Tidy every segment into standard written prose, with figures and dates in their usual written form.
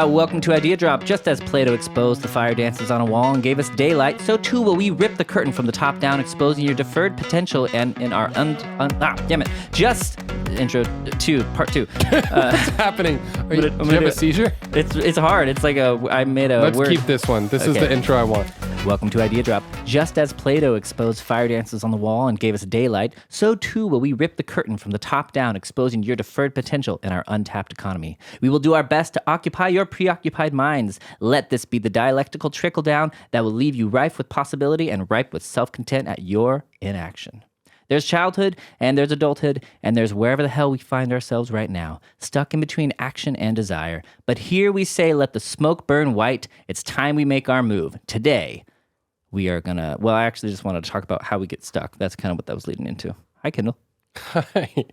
Welcome to Idea Drop. Just as Plato exposed the fire dances on a wall and gave us daylight, so too will we rip the curtain from the top down, exposing your deferred potential and in our just intro to part 2. What's happening? Do you have a seizure? It's hard. It's like I made a Let's word. keep this one. This is the intro I want. Welcome to Idea Drop. Just as Plato exposed fire dances on the wall and gave us daylight, so too will we rip the curtain from the top down, exposing your deferred potential in our untapped economy. We will do our best to occupy your preoccupied minds. Let this be the dialectical trickle down that will leave you rife with possibility and ripe with self-content at your inaction. There's childhood, and there's adulthood, and there's wherever the hell we find ourselves right now, stuck in between action and desire. But here we say, let the smoke burn white. It's time we make our move. Today, we are gonna, well, I actually just wanted to talk about how we get stuck. That's kind of what that was leading into. Hi, Kendall. Hi.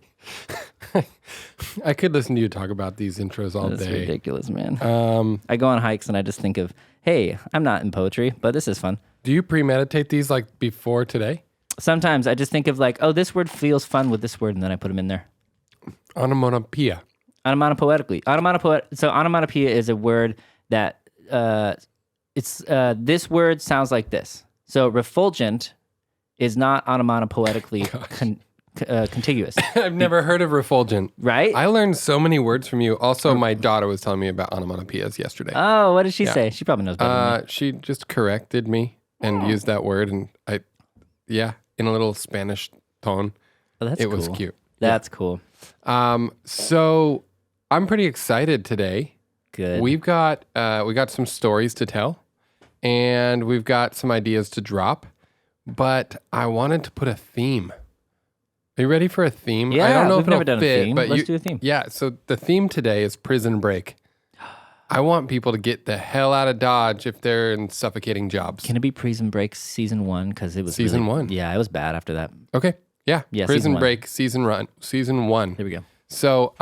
I could listen to you talk about these intros all day. That's ridiculous, man. I go on hikes, and I just think of, hey, I'm not in poetry, but this is fun. Do you premeditate these like before today? Sometimes I just think of like, oh, this word feels fun with this word, and then I put them in there. Onomatopoeia. Onomatopoetically. So onomatopoeia is a word that this word sounds like this. So refulgent is not onomatopoetically contiguous. I've never heard of refulgent. Right? I learned so many words from you. Also, my daughter was telling me about onomatopoeias yesterday. Oh, what did she say? She probably knows better than me. She just corrected me and used that word, and in a little Spanish tone. Oh, that's cool. It was cute. That's cool. So I'm pretty excited today. Good. We got some stories to tell, and we've got some ideas to drop, but I wanted to put a theme. Are you ready for a theme? Yeah, I don't know we've if it'll never done fit, a theme. but Let's do a theme. Yeah, so the theme today is prison break. I want people to get the hell out of Dodge if they're in suffocating jobs. Can it be Prison Break season 1? Because it was Season really, 1. Yeah, it was bad after that. Okay. Yeah. Yeah, Prison season 1. Break season 1. There we go. So,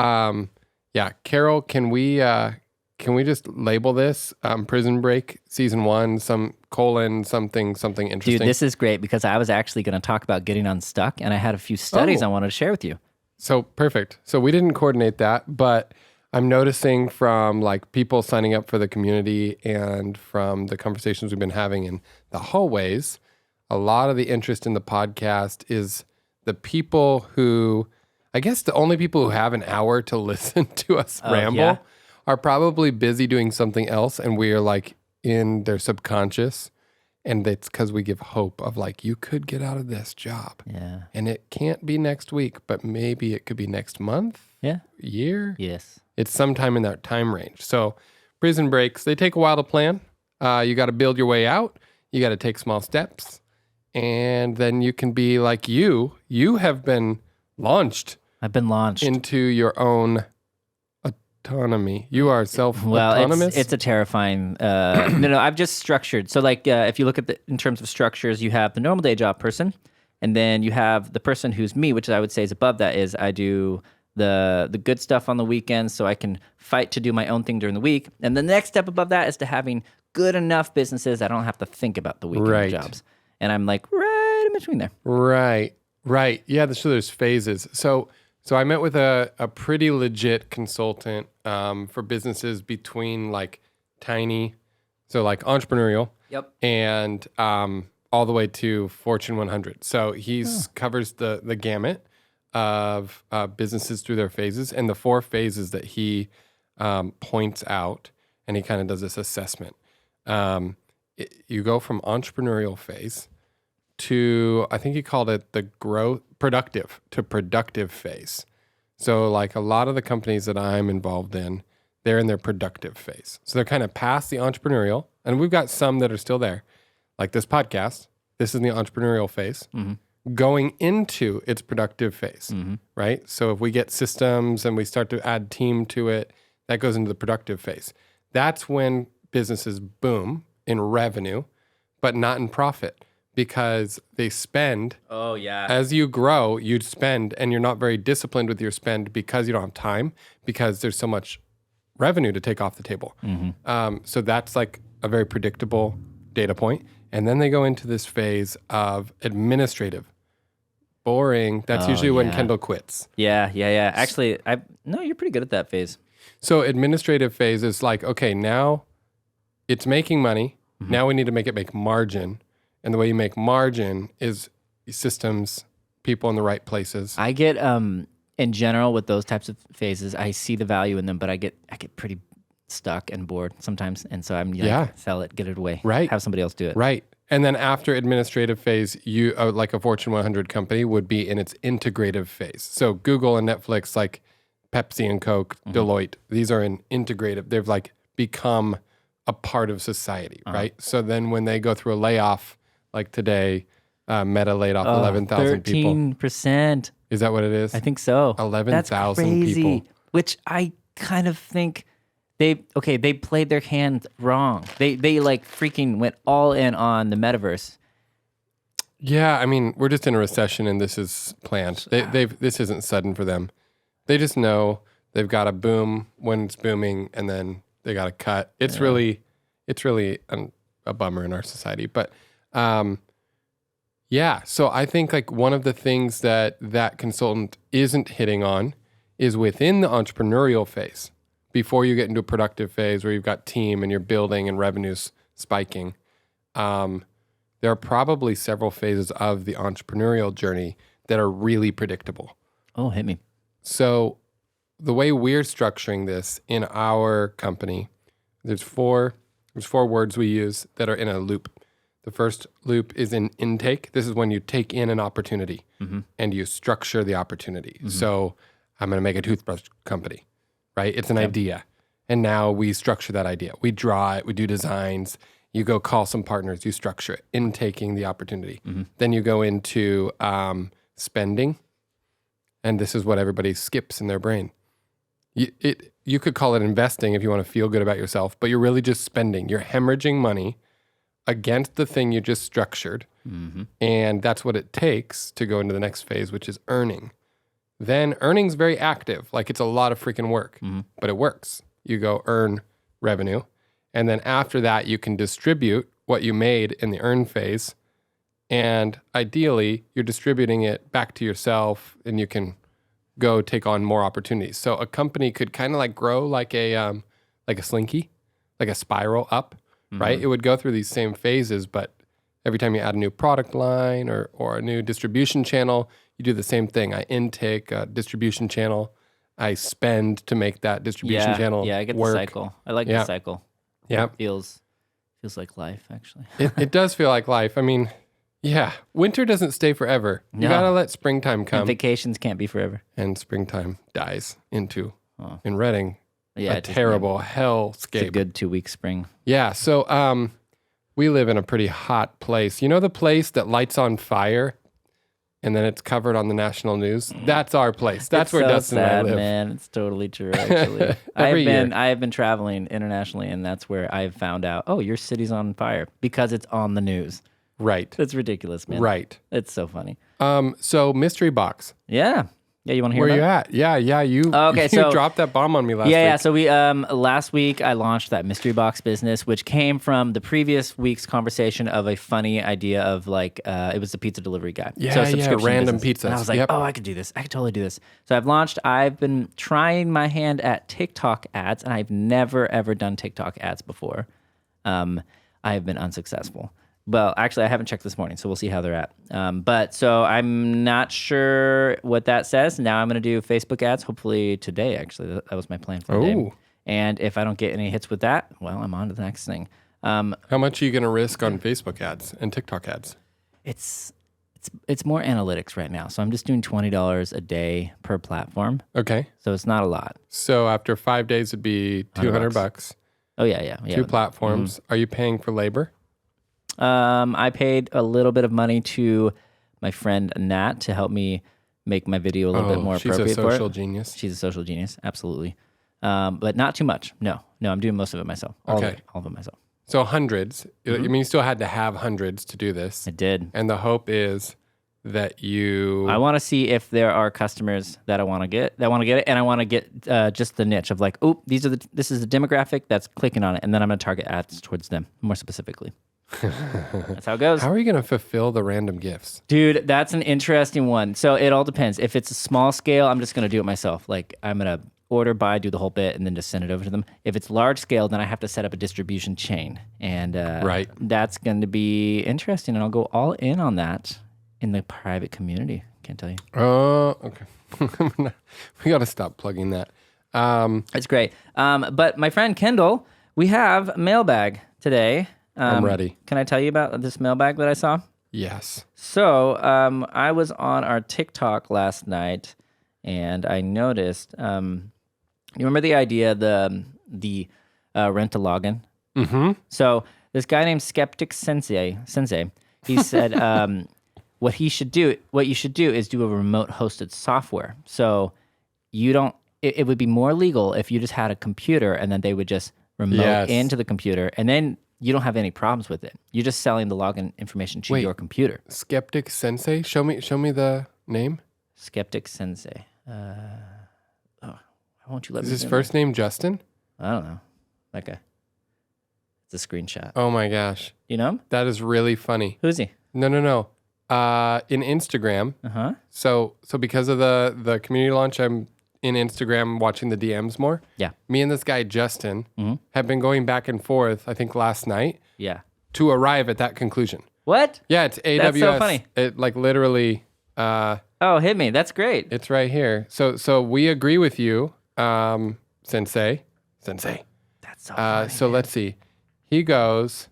Carol, can we just label this Prison Break season 1, something interesting? Dude, this is great because I was actually going to talk about getting unstuck, and I had a few studies I wanted to share with you. So perfect. So we didn't coordinate that, but I'm noticing from like people signing up for the community and from the conversations we've been having in the hallways, a lot of the interest in the podcast is the people who, I guess the only people who have an hour to listen to us ramble are probably busy doing something else, and we are like in their subconscious, and it's because we give hope of like, you could get out of this job. Yeah. And it can't be next week, but maybe it could be next month, year. Yes. It's sometime in that time range. So prison breaks, they take a while to plan. You got to build your way out. You got to take small steps. And then you can be like you have been launched. I've been launched into your own autonomy. You are self-autonomous. Well, it's a terrifying, no, I've just structured. So like, if you look at in terms of structures, you have the normal day job person, and then you have the person who's me, which I would say is above that, is I do the good stuff on the weekends so I can fight to do my own thing during the week. And the next step above that is to having good enough businesses I don't have to think about the weekend jobs. And I'm like right in between there. Right. Yeah, so there's phases. So I met with a pretty legit consultant for businesses between like tiny, so like entrepreneurial, and all the way to Fortune 100. So he's covers the gamut of businesses through their phases, and the 4 phases that he points out, and he kind of does this assessment. You go from entrepreneurial phase to, I think he called it the productive phase. So like a lot of the companies that I'm involved in, they're in their productive phase. So they're kind of past the entrepreneurial, and we've got some that are still there. Like this podcast, this is the entrepreneurial phase. Mm-hmm. Going into its productive phase, right? So if we get systems and we start to add team to it, that goes into the productive phase. That's when businesses boom in revenue, but not in profit, because they spend. Oh, yeah. As you grow, you spend, and you're not very disciplined with your spend because you don't have time, because there's so much revenue to take off the table. Mm-hmm. So that's like a very predictable data point. And then they go into this phase of administrative. Boring. That's usually when Kendall quits. Yeah. Actually, you're pretty good at that phase. So administrative phase is like, okay, now it's making money. Now we need to make it make margin. And the way you make margin is systems, people in the right places. I get in general with those types of phases, I see the value in them, but I get pretty stuck and bored sometimes, and so I'm like, sell it, get it away, right? Have somebody else do it, right? And then after administrative phase, you like a Fortune 100 company would be in its integrative phase. So Google and Netflix, like Pepsi and Coke, Deloitte, these are in integrative. They've like become a part of society, right? So then when they go through a layoff, like today, Meta laid off 11,000 people. 13%. Is that what it is? I think so. 11,000 people. Which I kind of think they played their hand wrong. They like freaking went all in on the metaverse. Yeah, I mean, we're just in a recession and this is planned. This isn't sudden for them. They just know they've got to boom when it's booming and then they got to cut. It's really a bummer in our society. But yeah, so I think like one of the things that consultant isn't hitting on is within the entrepreneurial phase, before you get into a productive phase where you've got team and you're building and revenues spiking. There are probably several phases of the entrepreneurial journey that are really predictable. Oh, hit me. So the way we're structuring this in our company, there's four words we use that are in a loop. The first loop is in intake. This is when you take in an opportunity and you structure the opportunity. So I'm going to make a toothbrush company, right? It's an idea. And now we structure that idea. We draw it, we do designs. You go call some partners, you structure it, intaking the opportunity. Then you go into spending. And this is what everybody skips in their brain. You could call it investing if you want to feel good about yourself, but you're really just spending. You're hemorrhaging money against the thing you just structured. And that's what it takes to go into the next phase, which is earning. Then earning's very active. Like it's a lot of freaking work, but it works. You go earn revenue. And then after that, you can distribute what you made in the earn phase. And ideally, you're distributing it back to yourself and you can go take on more opportunities. So a company could kind of like grow like a slinky, like a spiral up, right? It would go through these same phases, but every time you add a new product line or a new distribution channel, you do the same thing. I intake a distribution channel. I spend to make that distribution channel I get work. the cycle. I like the cycle. Yeah. It feels like life, actually. It does feel like life. I mean, yeah, winter doesn't stay forever. You got to let springtime come. And vacations can't be forever. And springtime dies into, in Reading, a terrible hellscape. It's a good 2-week spring. Yeah, so we live in a pretty hot place. You know the place that lights on fire and then it's covered on the national news? That's our place. That's where Dustin and I live. Man, it's totally true, actually. I have been traveling internationally, and that's where I've found out, oh, your city's on fire because it's on the news. Right. That's ridiculous, man. Right. It's so funny. So mystery box. Yeah. Yeah, you want to hear Where about you at? Yeah. You dropped that bomb on me last week. Yeah. So we last week I launched that mystery box business, which came from the previous week's conversation of a funny idea of like it was the pizza delivery guy. Yeah, so subscription random business. pizzas. And I was like, I could do this. I could totally do this. So I've been trying my hand at TikTok ads, and I've never ever done TikTok ads before. I have been unsuccessful. Well, actually, I haven't checked this morning, so we'll see how they're at. But so I'm not sure what that says. Now I'm going to do Facebook ads, hopefully today, actually. That was my plan for the day. And if I don't get any hits with that, well, I'm on to the next thing. How much are you going to risk on Facebook ads and TikTok ads? It's more analytics right now. So I'm just doing $20 a day per platform. Okay. So it's not a lot. So after 5 days, it'd be $200. Oh, yeah. 2 platforms. Are you paying for labor? I paid a little bit of money to my friend Nat to help me make my video a little bit more appropriate for it. She's a social genius. She's a social genius, absolutely. But not too much. No, I'm doing most of it myself. All of it myself. So hundreds. I mean, you still had to have hundreds to do this. I did. And the hope is that I want to see if there are customers that I want to get, it, and I want to get just the niche of like, oh, this is the demographic that's clicking on it, and then I'm going to target ads towards them more specifically. That's how it goes. How are you going to fulfill the random gifts? Dude, that's an interesting one. So it all depends. If it's a small scale, I'm just going to do it myself. Like I'm going to order, buy, do the whole bit, and then just send it over to them. If it's large scale, then I have to set up a distribution chain. And Right. that's going to be interesting. And I'll go all in on that in the private community. Can't tell you. Oh, okay. We got to stop plugging that. It's great. But my friend Kendall, we have mailbag today. I'm ready. Can I tell you about this mailbag that I saw? Yes. So I was on our TikTok last night, and I noticed. You remember the idea the rent a login? Mm-hmm. So this guy named Skeptic Sensei, he said what you should do is do a remote hosted software. So you don't. It would be more legal if you just had a computer and then they would just remote into the computer, and then you don't have any problems with it. You're just selling the login information to your computer. Skeptic Sensei? Show me the name. Skeptic Sensei. Why won't you let Is me? his first name Justin? I don't know. That guy. It's a screenshot. Oh my gosh. You know him? That is really funny. Who's he? No. In Instagram. Uh-huh. So because of the community launch, I'm in Instagram watching the DMs more. Yeah. Me and this guy, Justin, have been going back and forth, I think last night, Yeah. to arrive at that conclusion. What? Yeah, it's AWS. That's so funny. It like literally, Oh, hit me. That's great. it's right here. So we agree with you, Sensei. That's so funny. So let's see. He goes,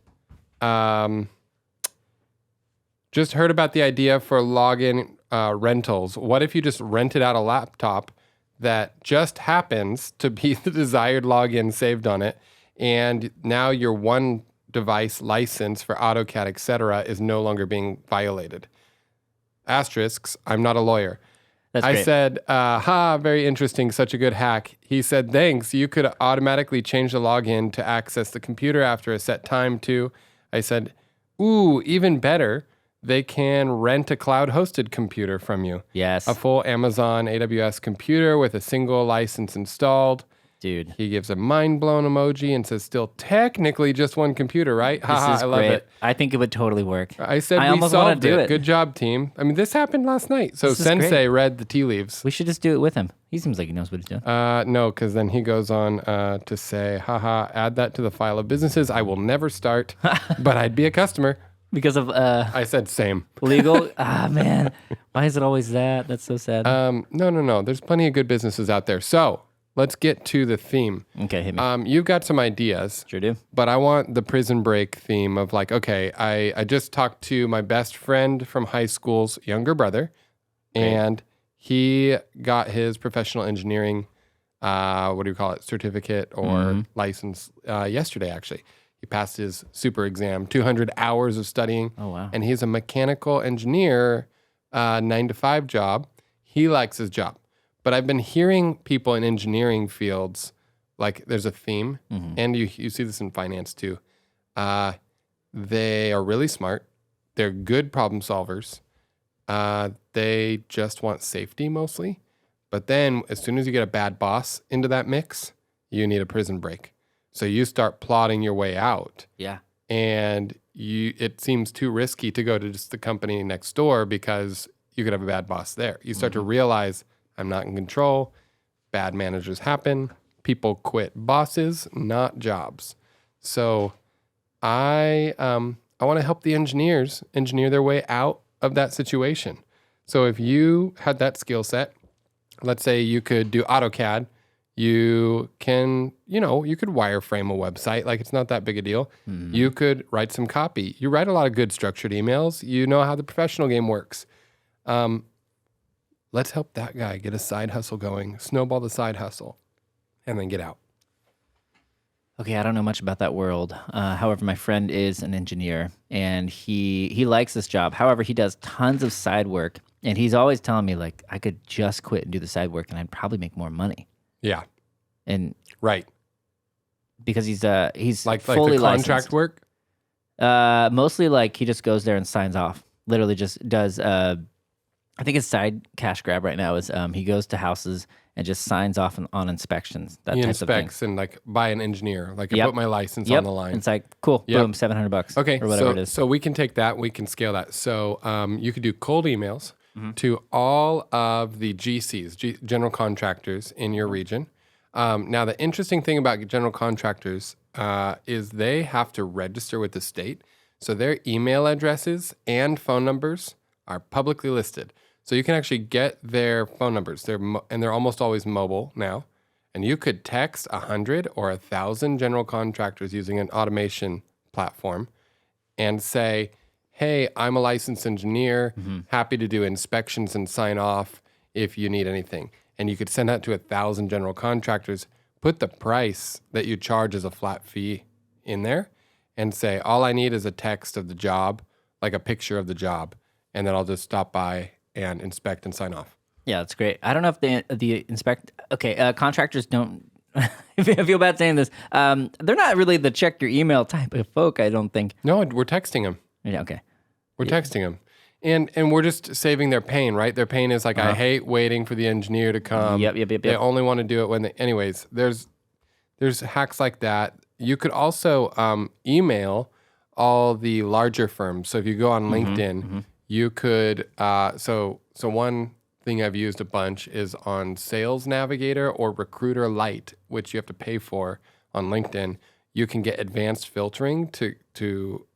just heard about the idea for login rentals. What if you just rented out a laptop that just happens to be the desired login saved on it, and now your one device license for AutoCAD, etc., is no longer being violated? Asterisks, I'm not a lawyer. That's I great. said, very interesting, such a good hack. He said, thanks, you could automatically change the login to access the computer after a set time too. I said, ooh, even better, they can rent a cloud-hosted computer from you. Yes. A full Amazon AWS computer with a single license installed. Dude. He gives a mind-blown emoji and says, still technically just one computer, right? Haha, I love great. it. I think it would totally work. I said I we almost wanna solved do it. it. Good job, team. I mean, this happened last night. So This is Sensei great. read the tea leaves. We should just do it with him. He seems like he knows what he's doing. No, because then he goes on to say, haha, add that to the file of businesses I will never start, but I'd be a customer. Because of I said same. legal. Man. Why is it always that? That's so sad. No. There's plenty of good businesses out there. So let's get to the theme. Okay, hit me. You've got some ideas. Sure do. But I want the prison break theme of like, okay, I just talked to my best friend from high school's younger brother, and he got his professional engineering, certificate or license yesterday, actually. He passed his super exam, 200 hours of studying. Oh, wow. And he's a mechanical engineer, 9-to-5 job. He likes his job. But I've been hearing people in engineering fields, like there's a theme, and you see this in finance too. They are really smart. They're good problem solvers. They just want safety mostly. But then as soon as you get a bad boss into that mix, you need a prison break. So you start plotting your way out. Yeah. And it seems too risky to go to just the company next door because you could have a bad boss there. You start to realize I'm not in control. Bad managers happen. People quit bosses, not jobs. So I want to help the engineers engineer their way out of that situation. So if you had that skill set, let's say you could do AutoCAD. You can, you could wireframe a website. Like it's not that big a deal. You could write some copy. You write a lot of good structured emails. You know how the professional game works. Let's help that guy get a side hustle going, snowball the side hustle, and then get out. Okay, I don't know much about that world. However, my friend is an engineer, and he likes this job. However, he does tons of side work, and he's always telling me, like, I could just quit and do the side work, and I'd probably make more money. Yeah. And right. Because he's like fully the contract licensed. work? Mostly like he just goes there and signs off. Literally just does, I think his side cash grab right now is he goes to houses and just signs off on inspections. That He type of thing. inspects and like by an engineer. Like I Yep. put my license Yep. on the line. It's like, cool, Yep. boom, $700 Okay, or whatever it is. So we can take that, we can scale that. So you could do cold emails to all of the GCs, general contractors in your region. Now, the interesting thing about general contractors is they have to register with the state. So their email addresses and phone numbers are publicly listed. So you can actually get their phone numbers. And they're almost always mobile now. And you could text 100 or 1,000 general contractors using an automation platform and say, hey, I'm a licensed engineer, happy to do inspections and sign off if you need anything. And you could send that to 1,000 general contractors, put the price that you charge as a flat fee in there, and say, all I need is a text of the job, like a picture of the job, and then I'll just stop by and inspect and sign off. Yeah, that's great. I don't know if the contractors don't. I feel bad saying this. They're not really the check your email type of folk, I don't think. No, we're texting them. Yeah, okay. We're texting them. And we're just saving their pain, right? Their pain is like, I hate waiting for the engineer to come. Yep. They only want to do it when they... Anyways, there's hacks like that. You could also email all the larger firms. So if you go on LinkedIn, you could... So one thing I've used a bunch is on Sales Navigator or Recruiter Lite, which you have to pay for on LinkedIn. You can get advanced filtering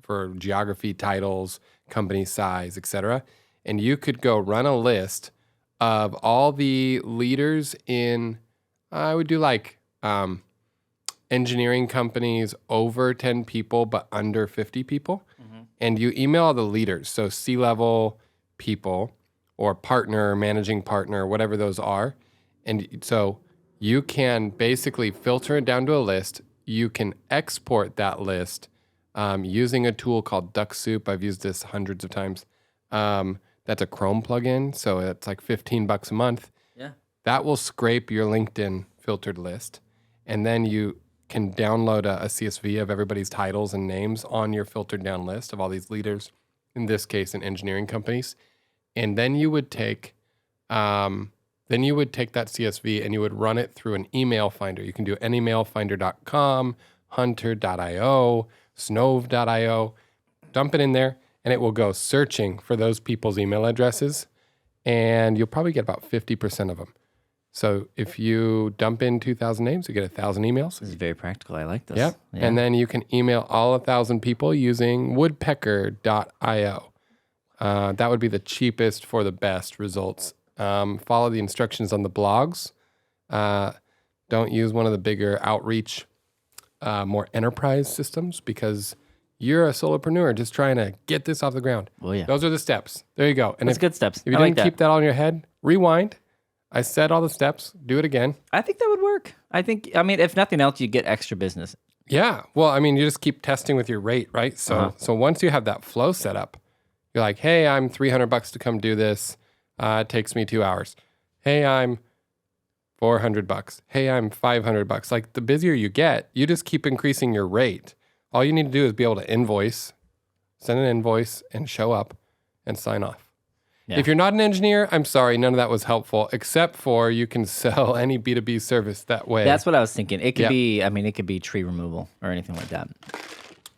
for geography, titles, company size, etc. And you could go run a list of all the leaders in, I would do like engineering companies over 10 people but under 50 people. And you email all the leaders, so C-level people or partner, managing partner, whatever those are. And so you can basically filter it down to a list. You can export that list using a tool called Duck Soup. I've used this hundreds of times. That's a Chrome plugin, so it's like $15 a month. Yeah. That will scrape your LinkedIn filtered list. And then you can download a CSV of everybody's titles and names on your filtered down list of all these leaders, in this case, in engineering companies. And then you would take that CSV and you would run it through an email finder. You can do anymailfinder.com, hunter.io, snove.io. Dump it in there, and it will go searching for those people's email addresses, and you'll probably get about 50% of them. So if you dump in 2,000 names, you get 1,000 emails. This is very practical. I like this. Yep. Yeah. And then you can email all 1,000 people using woodpecker.io. That would be the cheapest for the best results. Follow the instructions on the blogs. Don't use one of the bigger outreach, more enterprise systems, because you're a solopreneur just trying to get this off the ground. Well, yeah. Those are the steps. There you go. And That's good steps. If you didn't keep that all in your head, rewind. I said all the steps. Do it again. I think that would work. I mean, if nothing else, you get extra business. Yeah. Well, I mean, you just keep testing with your rate, right? So once you have that flow set up, you're like, hey, I'm $300 to come do this. It takes me 2 hours. Hey, I'm $400. Hey, I'm $500. Like, the busier you get, you just keep increasing your rate. All you need to do is be able to send an invoice and show up and sign off. Yeah. If you're not an engineer, I'm sorry, none of that was helpful, except for you can sell any B2B service that way. That's what I was thinking. It could be, it could be tree removal or anything like that.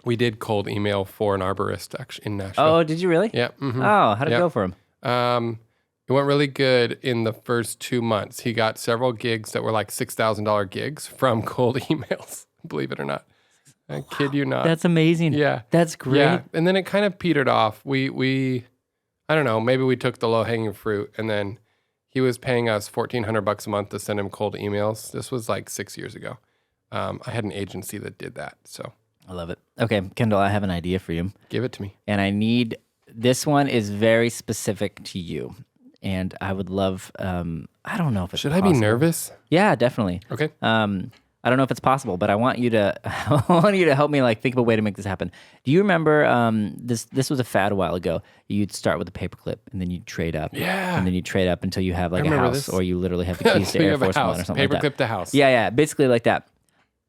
We did cold email for an arborist actually in Nashville. Oh, did you really? Yeah. Mm-hmm. Oh, how'd it go for him? It went really good in the first 2 months. He got several gigs that were like $6,000 gigs from cold emails, believe it or not. I kid you not. That's amazing. Yeah. That's great. Yeah. And then it kind of petered off. We I don't know, maybe we took the low-hanging fruit, and then he was paying us $1,400 a month to send him cold emails. This was like 6 years ago. I had an agency that did that, so. I love it. Okay, Kendall, I have an idea for you. Give it to me. And this one is very specific to you. And I would love, I don't know if it's Should possible. I be nervous? Yeah, definitely. Okay. I don't know if it's possible, but I want you to help me think of a way to make this happen. Do you remember this was a fad a while ago? You'd start with a paperclip and then you'd trade up. Yeah. And then you trade up until you have like a house or you literally have the keys to you Air have a Force house. One or something like that. Paperclip to house. Yeah, basically like that.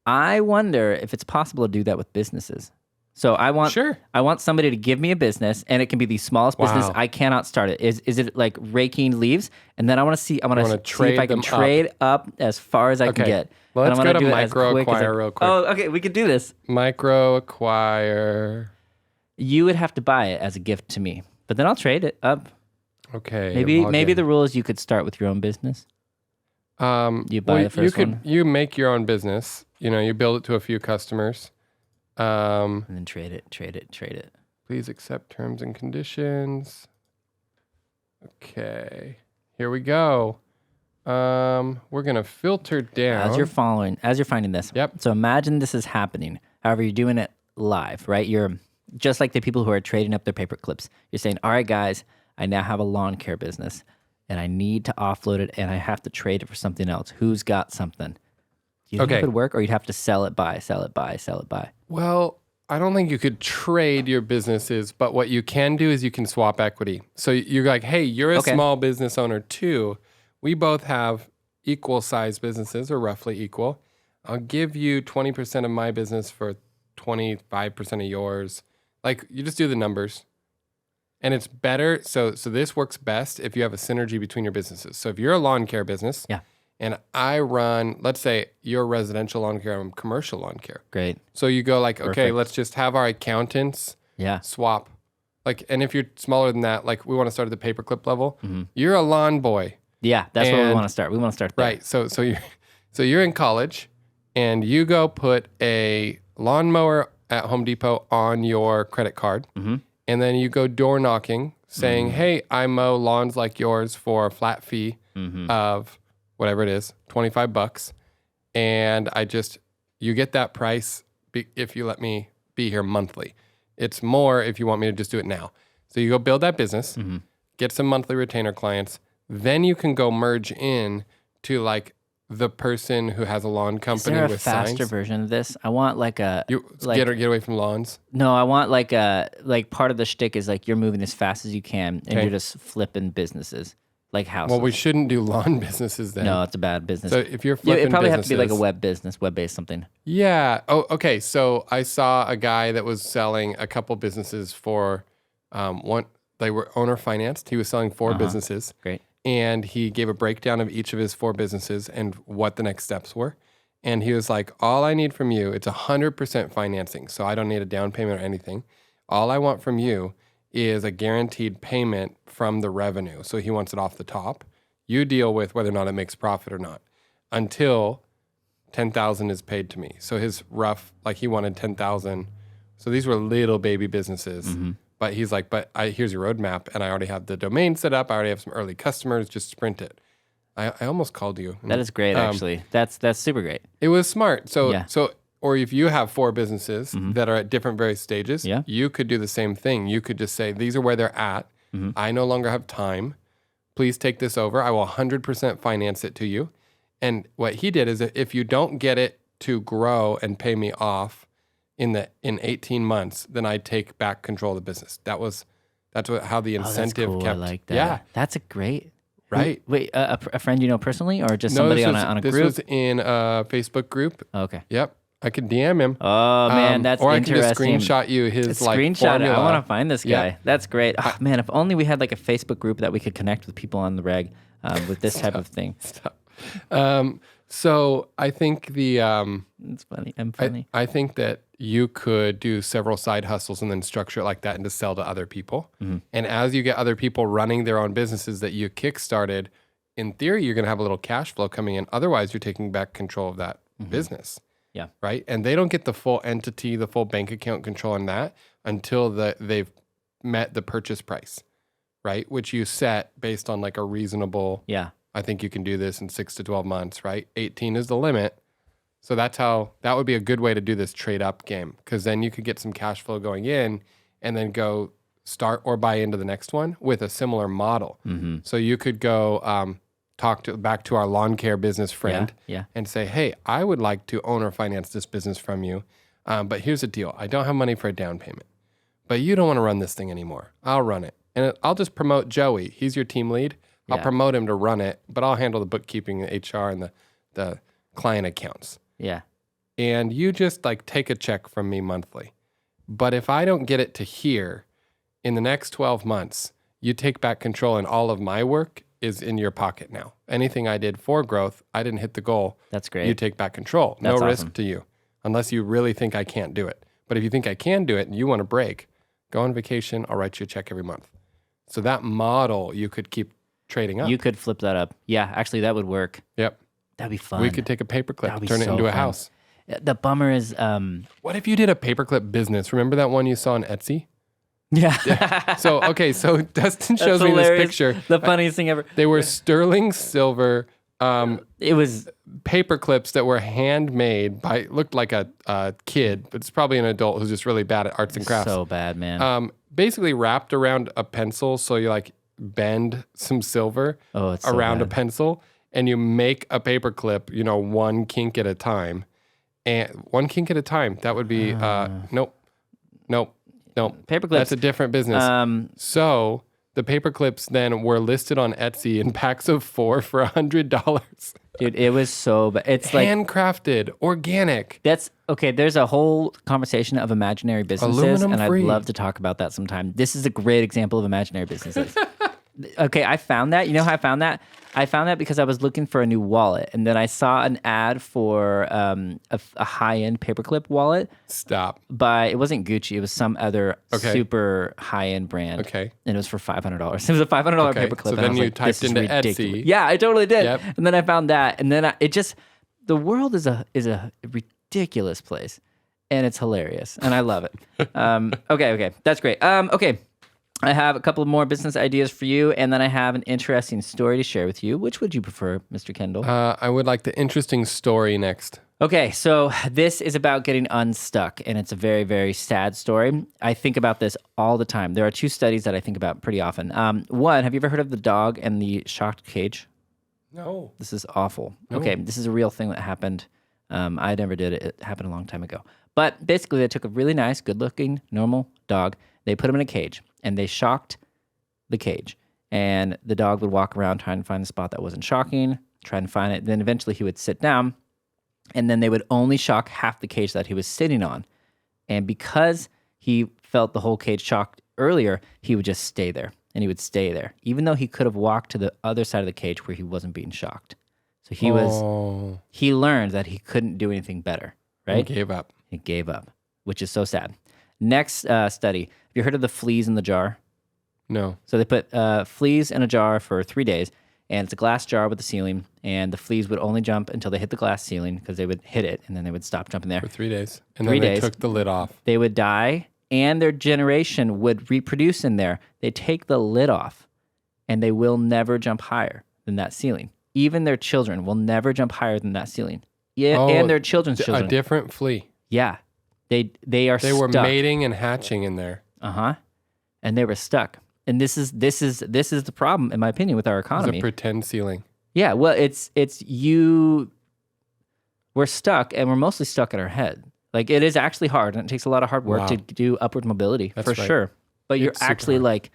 I wonder if it's possible to do that with businesses. So I want somebody to give me a business, and it can be the smallest business. I cannot start it. Is it like raking leaves? And then I want to see if I can trade up as far as I can get. Well, let's go to micro acquire real quick. Oh, okay, we could do this. Micro acquire. You would have to buy it as a gift to me, but then I'll trade it up. Okay. Maybe the rule is you could start with your own business. You buy the first one? You make your own business. You build it to a few customers. And then trade it. Please accept terms and conditions. Okay, here we go. We're gonna filter down As you're finding this. Yep. So imagine this is happening. However, you're doing it live, right? You're just like the people who are trading up their paper clips. You're saying, all right, guys, I now have a lawn care business and I need to offload it and I have to trade it for something else. Who's got something? Do you think it would work, or you'd have to sell it, buy? Well, I don't think you could trade your businesses, but what you can do is you can swap equity. So you're like, hey, you're a small business owner too. We both have equal sized businesses, or roughly equal. I'll give you 20% of my business for 25% of yours. Like, you just do the numbers. And it's better. So this works best if you have a synergy between your businesses. So if you're a lawn care business, and I run, let's say you're residential lawn care, I'm commercial lawn care. Great. So you go like, okay, let's just have our accountants swap. Like, and if you're smaller than that, like we want to start at the paperclip level. You're a lawn boy. Yeah, that's where we want to start. We want to start there. Right. So you're in college, and you go put a lawnmower at Home Depot on your credit card, and then you go door knocking, saying, "Hey, I mow lawns like yours for a flat fee of whatever it is, $25, and you get that price if you let me be here monthly. It's more if you want me to just do it now. So you go build that business, get some monthly retainer clients." Then you can go merge in to like the person who has a lawn company with signs. Is there a faster version of this? I want like a... Get away from lawns? No, I want like part of the shtick is like you're moving as fast as you can and you're just flipping businesses like houses. Well, we shouldn't do lawn businesses then. No, it's a bad business. So if you're flipping it probably businesses, have to be like a web business, web-based something. Yeah. Oh, okay. So I saw a guy that was selling a couple businesses for one. They were owner financed. He was selling 4 businesses. Great. And he gave a breakdown of each of his 4 businesses and what the next steps were. And he was like, all I need from you, it's 100% financing. So I don't need a down payment or anything. All I want from you is a guaranteed payment from the revenue. So he wants it off the top. You deal with whether or not it makes profit or not until 10,000 is paid to me. So his rough, like he wanted 10,000. So these were little baby businesses. But he's like, here's your roadmap, and I already have the domain set up. I already have some early customers. Just sprint it. I almost called you. That is great, actually. That's super great. It was smart. Or if you have 4 businesses that are at different various stages, you could do the same thing. You could just say, these are where they're at. I no longer have time. Please take this over. I will 100% finance it to you. And what he did is that if you don't get it to grow and pay me off in 18 months, then I take back control of the business. That's how the incentive that's cool. kept. I like that. Yeah, that's a great. Right. Wait, a friend you know personally, or just somebody on a group? This was in a Facebook group. Okay. Yep. I could DM him. Oh man, that's or interesting. Or I can just screenshot you his screenshot formula. it. I want to find this guy. That's great. Oh, man, if only we had like a Facebook group that we could connect with people on the reg with this type of thing. So I think it's funny. I'm funny. I think that you could do several side hustles and then structure it like that and to sell to other people. And as you get other people running their own businesses that you kickstarted, in theory, you're going to have a little cash flow coming in. Otherwise, you're taking back control of that business. Yeah. Right. And they don't get the full entity, the full bank account control on that until they've met the purchase price, right? Which you set based on like a reasonable. Yeah. I think you can do this in 6 to 12 months, right? 18 is the limit. So that would be a good way to do this trade up game, because then you could get some cash flow going in and then go start or buy into the next one with a similar model. So you could go back to our lawn care business friend and say, hey, I would like to own or finance this business from you. But here's the deal. I don't have money for a down payment, but you don't want to run this thing anymore. I'll run it. And I'll just promote Joey. He's your team lead. I'll promote him to run it, but I'll handle the bookkeeping, the HR, and the client accounts. Yeah. And you just like take a check from me monthly. But if I don't get it to here in the next 12 months, you take back control and all of my work is in your pocket now. Anything I did for growth, I didn't hit the goal. That's great. You take back control. That's no awesome. risk to you, unless you really think I can't do it. But if you think I can do it and you want to break, go on vacation. I'll write you a check every month. So that model you could keep trading up. You could flip that up. Yeah, actually, that would work. Yep. That'd be fun. We could take a paperclip That'd and be turn it so into a fun. house. The bummer is, What if you did a paperclip business? Remember that one you saw on Etsy? yeah. So Dustin That's shows me this hilarious. picture. The funniest thing ever. They were sterling silver It was, paper clips that were handmade by, looked like a kid, but it's probably an adult who's just really bad at arts and crafts. so bad, man. Basically wrapped around a pencil. So you like bend some silver It's so around a bad. pencil and you make a paper clip, one kink at a time. And one kink at a time. That would be, nope. Paperclips. That's a different business. So the paper clips then were listed on Etsy in packs of 4 for $100. Dude, it was so bad. It's like, Handcrafted, organic. that's okay. There's a whole conversation of imaginary businesses, Aluminum and free. I'd love to talk about that sometime. This is a great example of imaginary businesses. Okay, I found that. You know how I found that? I found that because I was looking for a new wallet, and then I saw an ad for a high-end paperclip wallet. Stop. It wasn't Gucci. It was some other Okay. super high-end brand. Okay. And it was for $500. It was a $500 Okay, paperclip. so and I then was you like, typed this is into ridiculous. Etsy. Yeah, I totally did. Yep. And then I found that, and then the world is a ridiculous place, and it's hilarious, and I love it. Okay, that's great. Okay. I have a couple of more business ideas for you, and then I have an interesting story to share with you. Which would you prefer, Mr. Kendall? I would like the interesting story next. Okay, so this is about getting unstuck, and it's a very, very sad story. I think about this all the time. There are 2 studies that I think about pretty often. One, have you ever heard of the dog and the shocked cage? No. This is awful. Okay, this is a real thing that happened. I never did it. It happened a long time ago. But basically, they took a really nice, good-looking, normal dog. They put him in a cage, and they shocked the cage. And the dog would walk around trying to find the spot that wasn't shocking, try and find it. Then eventually he would sit down, and then they would only shock half the cage that he was sitting on. And because he felt the whole cage shocked earlier, he would just stay there, and he would stay there, even though he could have walked to the other side of the cage where he wasn't being shocked. So he learned that he couldn't do anything better, right? He gave up. He gave up, which is so sad. Next study. Have you heard of the fleas in the jar? No. So they put fleas in a jar for 3 days, and it's a glass jar with a ceiling, and the fleas would only jump until they hit the glass ceiling because they would hit it, and then they would stop jumping there. For 3 days. And 3 then they days. took the lid off. They would die, and their generation would reproduce in there. They take the lid off, and they will never jump higher than that ceiling. Even their children will never jump higher than that ceiling. Yeah, and their children's children. A different flea. Yeah. They are They stuck. were mating and hatching in there. And they were stuck. And this is the problem, in my opinion, with our It was economy. a pretend ceiling. Yeah, well, we're stuck, and we're mostly stuck in our head. Like, it is actually hard, and it takes a lot of hard work Wow. to do upward mobility, That's for right. sure. But you're It's super actually hard. like,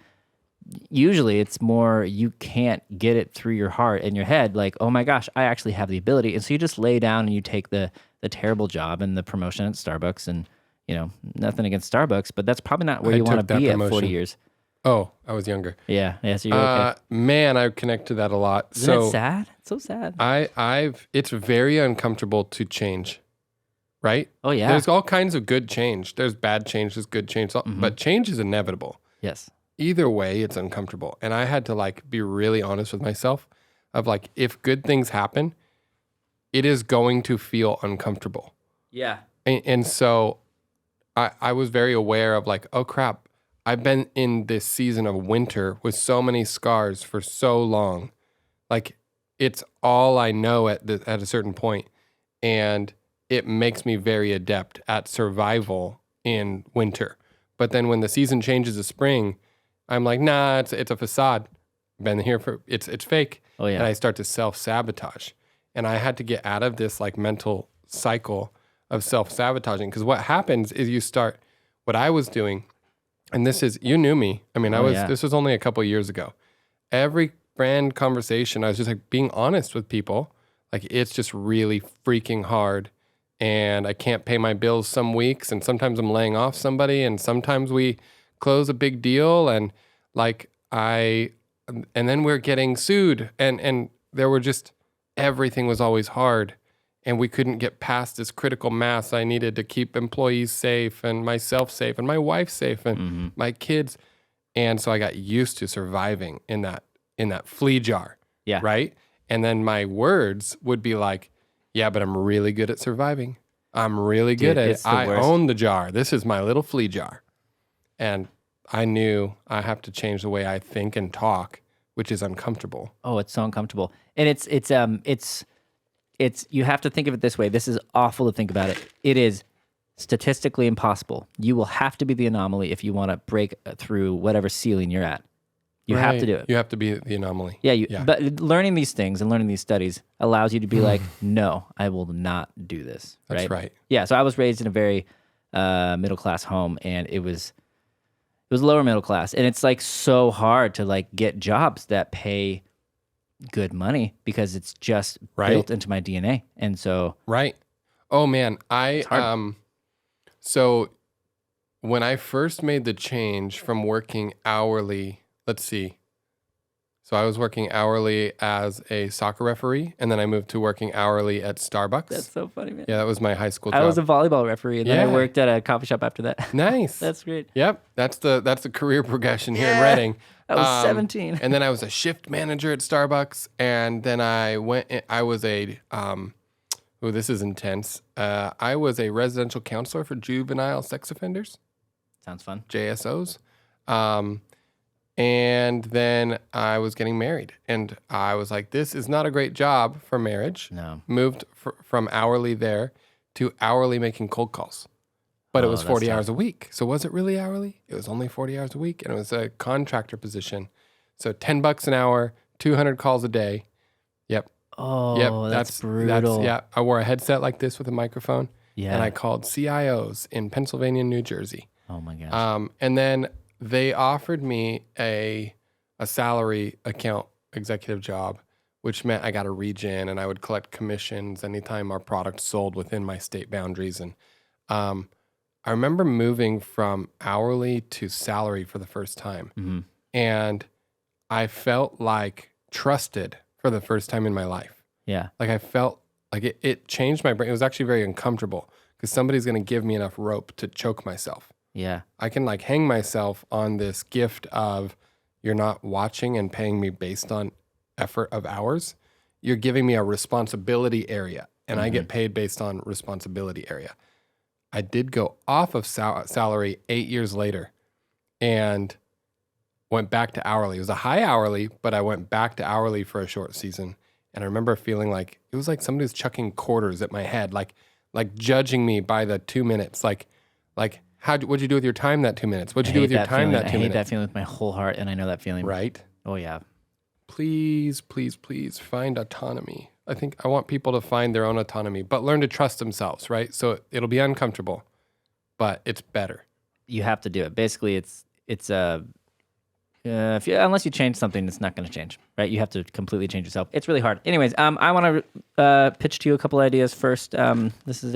usually it's more you can't get it through your heart and your head. Like, oh my gosh, I actually have the ability. And so you just lay down and you take the terrible job and the promotion at Starbucks. And, nothing against Starbucks, but that's probably not where I you want took to that be at promotion. 40 years. Oh, I was younger. Yeah, so you're okay. Man, I connect to that a lot. Isn't it sad? It's so sad. It's very uncomfortable to change, right? Oh, yeah. There's all kinds of good change. There's bad change, there's good change, but change is inevitable. Yes. Either way, it's uncomfortable. And I had to be really honest with myself of if good things happen, it is going to feel uncomfortable. Yeah. And so I was very aware of oh crap, I've been in this season of winter with so many scars for so long. It's all I know at a certain point. And it makes me very adept at survival in winter. But then when the season changes to spring, I'm like, nah, it's a facade. Been here it's fake. Oh, yeah. And I start to self-sabotage. And I had to get out of this mental cycle of self-sabotaging. Because what happens is you start, what I was doing, and this is, you knew me. I mean, this was only a couple of years ago. Every brand conversation, I was just being honest with people. It's just really freaking hard. And I can't pay my bills some weeks. And sometimes I'm laying off somebody. And sometimes we close a big deal. And and then we're getting sued. And there were just, everything was always hard. And we couldn't get past this critical mass I needed to keep employees safe and myself safe and my wife safe and my kids. And so I got used to surviving in that flea jar. Yeah. Right. And then my words would be like, yeah, but I'm really good at surviving. I'm really good at it. I own the jar. This is my little flea jar. And I knew I have to change the way I think and talk, which is uncomfortable. Oh, it's so uncomfortable. And it's you have to think of it this way. This is awful to think about it. It is statistically impossible. You will have to be the anomaly if you want to break through whatever ceiling you're at. You have to do it. You have to be the anomaly. Yeah, but learning these things and learning these studies allows you to be like, no, I will not do this. That's right. Yeah, so I was raised in a very middle-class home, and it was lower middle class. And it's like so hard to like get jobs that pay good money because it's just built into my DNA. And so... Right. Oh, man. So when I first made the change from working hourly... Let's see. So I was working hourly as a soccer referee, and then I moved to working hourly at Starbucks. That's so funny, man. Yeah, that was my high school job. I was a volleyball referee, and then I worked at a coffee shop after that. Nice. That's great. Yep, that's the career progression here in Reading. I was 17. And then I was a shift manager at Starbucks, and then I was a, this is intense. I was a residential counselor for juvenile sex offenders. Sounds fun. JSOs. And then I was getting married, and I was like, this is not a great job for marriage. No. Moved from hourly there to hourly making cold calls. But it was 40 hours a week. So was it really hourly? It was only 40 hours a week, and it was a contractor position. So $10 an hour, 200 calls a day. Yep. Oh, yep. that's brutal. Yeah. I wore a headset like this with a microphone. Yeah. And I called CIOs in Pennsylvania and New Jersey. Oh my gosh. And then they offered me a salary account executive job, which meant I got a region and I would collect commissions anytime our product sold within my state boundaries. And I remember moving from hourly to salary for the first time. Mm-hmm. And I felt like trusted for the first time in my life. Yeah. Like I felt like it changed my brain. It was actually very uncomfortable because somebody's going to give me enough rope to choke myself. Yeah. I can like hang myself on this gift of you're not watching and paying me based on effort of hours. You're giving me a responsibility area, and I get paid based on responsibility area. I did go off of salary 8 years later and went back to hourly. It was a high hourly, but I went back to hourly for a short season. And I remember feeling like it was like somebody was chucking quarters at my head, like judging me by the 2 minutes, like what'd you do with your time that 2 minutes? What'd you do with your time that 2 minutes? I hate that feeling with my whole heart, and I know that feeling. Right? Oh, yeah. Please, please, please find autonomy. I think I want people to find their own autonomy, but learn to trust themselves, right? So it'll be uncomfortable, but it's better. You have to do it. Basically, unless you change something, it's not going to change, right? You have to completely change yourself. It's really hard. Anyways, I want to pitch to you a couple ideas first. This is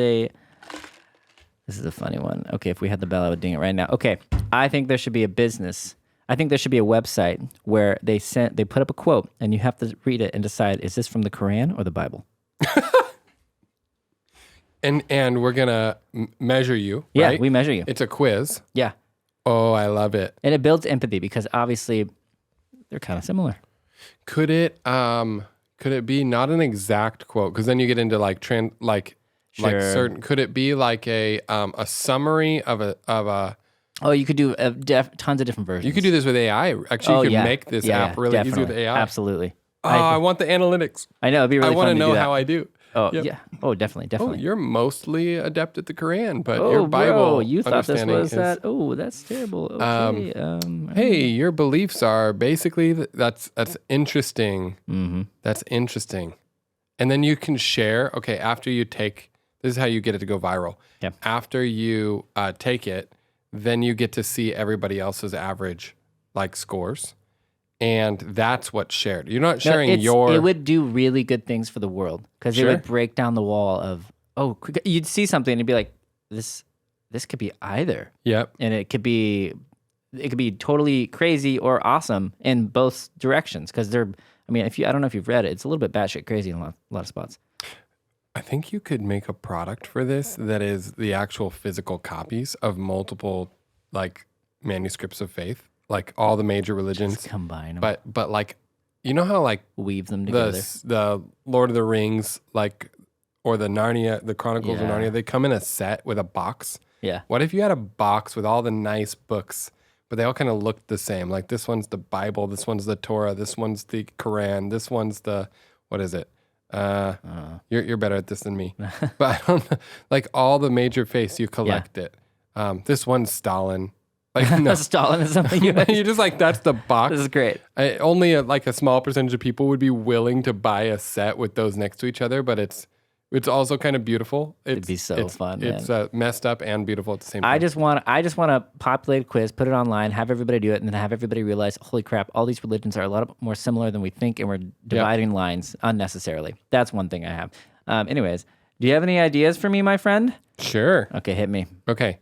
a funny one. Okay, if we had the bell, I would ding it right now. Okay, I think there should be a business. I think there should be a website where they put up a quote, and you have to read it and decide, is this from the Quran or the Bible? And we're gonna measure you. Yeah, right? we measure you. It's a quiz. Yeah. Oh, I love it. And it builds empathy because obviously they're kind of similar. Could it be not an exact quote? Because then you get into like Sure. like certain. Could it be like a summary of a? Oh, you could do tons of different versions. You could do this with AI. Actually, you could make this app really easy with AI. Absolutely. Oh, I want the analytics. I know. It'd be really I want fun to know do that. how I do. Oh, Yep. yeah. Oh, definitely. Oh, you're mostly adept at the Quran, but your Oh, Bible bro, you thought this understanding was is, that? Oh, that's terrible. Okay. Hey, your beliefs are basically that's interesting. Mm-hmm. That's interesting. And then you can share. Okay, after you take this is how you get it to go viral. Yeah. After you take it, then you get to see everybody else's average like scores. And that's what's shared. You're not sharing It your... would do really good things for the world because it would break down the wall of, you'd see something and you'd be like, this could be either. Yep. And it could be totally crazy or awesome in both directions because I don't know if you've read it. It's a little bit batshit crazy in a lot of spots. I think you could make a product for this that is the actual physical copies of multiple like manuscripts of faith. Like all the major religions. Just combine them. But like You know how like weave them together. the Lord of the Rings, like, or the Narnia, the Chronicles of Narnia, they come in a set with a box. Yeah. What if you had a box with all the nice books, but they all kind of looked the same? Like this one's the Bible, this one's the Torah, this one's the Quran, this one's the, what is it? You're better at this than me. But I don't know, like all the major faiths, you collect it. This one's Stalin. Like no. Stalin is something you You're just like, that's the box. This is great. Only like a small percentage of people would be willing to buy a set with those next to each other, but it's also kind of beautiful. It'd be so fun. It's messed up and beautiful at the same time. I just want to populate a quiz, put it online, have everybody do it, and then have everybody realize, holy crap, all these religions are a lot more similar than we think, and we're dividing lines unnecessarily. That's one thing I have. Anyways, do you have any ideas for me, my friend? Sure. Okay, hit me. Okay.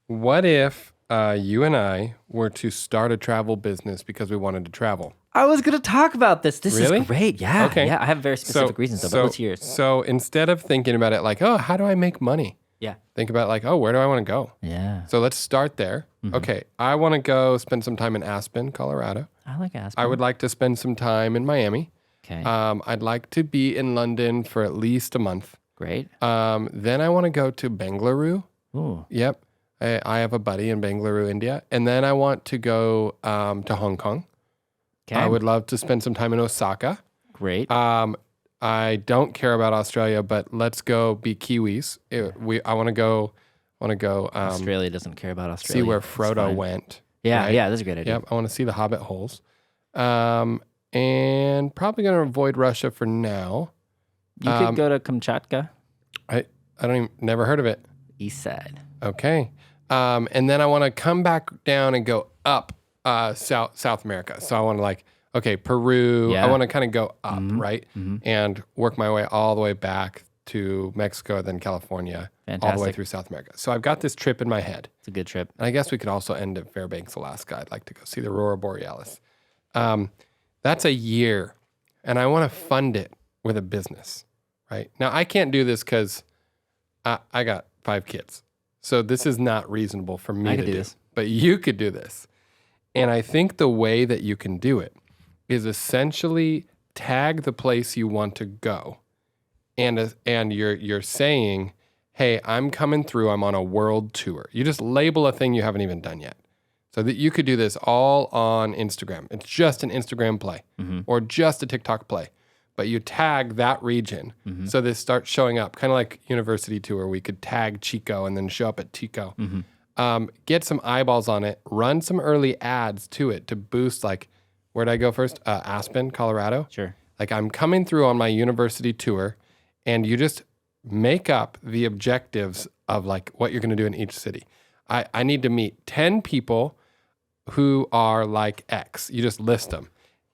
What if you and I were to start a travel business because we wanted to travel? I was going to talk about this. This Really? is great. Yeah. Okay. Yeah, I have very specific reasons, though, but let's hear it. So instead of thinking about it like, oh, how do I make money? Yeah. Think about like, oh, where do I want to go? Yeah. So let's start there. Okay. I want to go spend some time in Aspen, Colorado. I like Aspen. I would like to spend some time in Miami. Okay. I'd like to be in London for at least a month. Great. Then I want to go to Bengaluru. Ooh. Yep. I have a buddy in Bengaluru, India. And then I want to go to Hong Kong. Okay. I would love to spend some time in Osaka. Great. I don't care about Australia, but let's go be Kiwis. I want to go. Australia doesn't care about Australia. See where It's Frodo fine. went. Yeah, right? yeah, that's a great idea. Yep. I want to see the Hobbit holes. And probably going to avoid Russia for now. You could go to Kamchatka, I don't even, never heard of it. east side. Okay. And then I want to come back down and go up South America. So I want to like, okay, Peru. Yeah. I want to kind of go up, right? And work my way all the way back to Mexico, then California, all the way Fantastic. through South America. So I've got this trip in my head. It's a good trip. And I guess we could also end at Fairbanks, Alaska. I'd like to go see the Aurora Borealis. That's a year, and I want to fund it with a business, right? Now, I can't do this because I got 5 kids. So this is not reasonable for me I to could do do. this. But you could do this. And I think the way that you can do it is essentially tag the place you want to go. And you're saying, hey, I'm coming through. I'm on a world tour. You just label a thing you haven't even done yet. So that you could do this all on Instagram. It's just an Instagram play or just a TikTok play. But you tag that region. So this starts showing up, kind of like university tour. We could tag Chico and then show up at Chico. Get some eyeballs on it. Run some early ads to it to boost, like, where'd I go first? Aspen, Colorado. Sure. Like, I'm coming through on my university tour, and you just make up the objectives of, like, what you're going to do in each city. I need to meet 10 people who are like X. You just list them.